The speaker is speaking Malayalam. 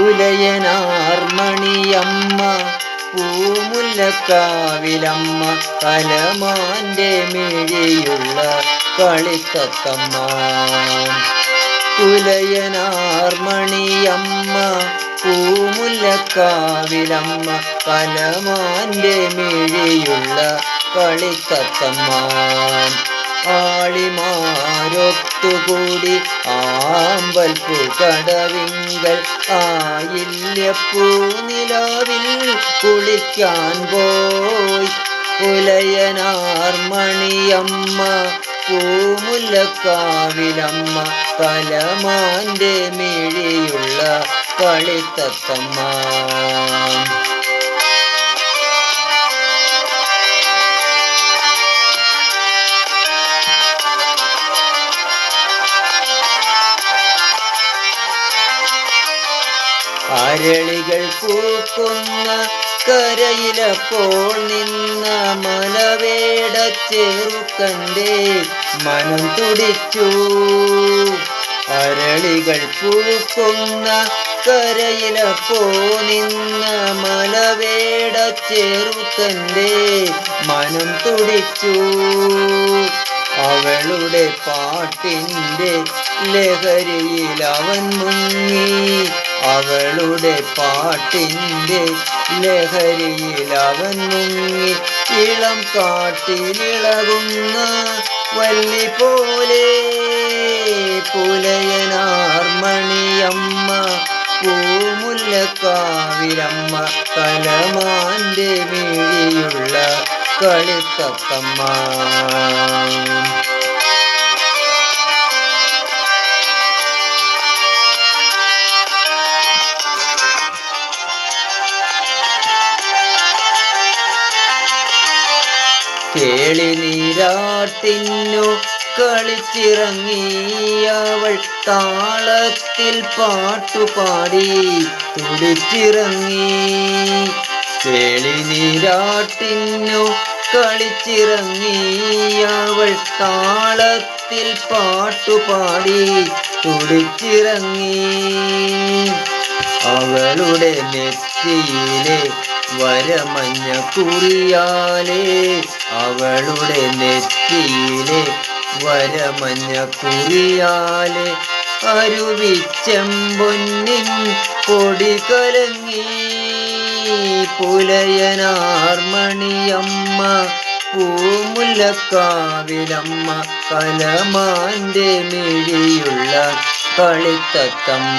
പുലയനാർമണിയമ്മ പൂമുല്ലക്കാവിലമ്മ കലമാന്റെ മിഴിയുള്ള കളിത്തത്തമ്മ. പുലയനാർമണിയമ്മ പൂമുല്ലക്കാവിലമ്മ കലമാന്റെ മിഴിയുള്ള കളിത്തത്തമ്മ. ആളിമാരൊത്തുകൂടി ആമ്പൽപ്പുകടവിങ്കൽ ആയില്യപ്പൂനിലാവിൽ കുളിക്കാൻ പോയി. പുലയനാർമണിയമ്മ പൂമുല്ലക്കാവിലമ്മ കലമാന്റെ മിഴിയുള്ള കളിത്തത്തമ്മ. അരളികൾ പൂക്കുന്ന കരയിലപ്പോൾ നിന്ന മലവേടച്ചെറുക്കൻ്റെ മനം തുടിച്ചു. അരളികൾ പൂക്കുന്ന കരയിലപ്പോ നിന്ന മലവേടച്ചെറുക്കൻ്റെ മനം തുടിച്ചു. അവളുടെ പാട്ടിൻ്റെ ലഹരിയിൽ അവൻ മുങ്ങി. അവളുടെ പാട്ടിൻ്റെ ലഹരിയിൽ അവൻ മുങ്ങി. ഇളം കാട്ടിലിളകുന്ന വല്ലി പോലെ പുലയനാർമണിയമ്മ പൂമുല്ലക്കാവിലമ്മ കലമാന്റെ മിഴിയുള്ള കളിത്തത്തമ്മ. കേളി നീരാട്ടിന്നു കളിച്ചിറങ്ങി അവൾ താളത്തിൽ പാട്ടുപാടി തുടിച്ചിറങ്ങി. കേളി നീരാട്ടിന്നു കളിച്ചിറങ്ങി അവൾ താളത്തിൽ പാട്ടുപാടി തുടിച്ചിറങ്ങി. അവളുടെ നെറ്റിയിലെ വരമഞ്ഞ കുറിയാലേ അവളുടെ നെറ്റിയിലെ വരമഞ്ഞ കുറിയാലെ അരുവിച്ചെമ്പൊന്നിൻ പൊടി കലങ്ങി. പുലയനാർമണിയമ്മ പൂമുല്ലക്കാവിലമ്മ കലമാന്റെ മിഴിയുള്ള കളിത്തത്തമ്മ.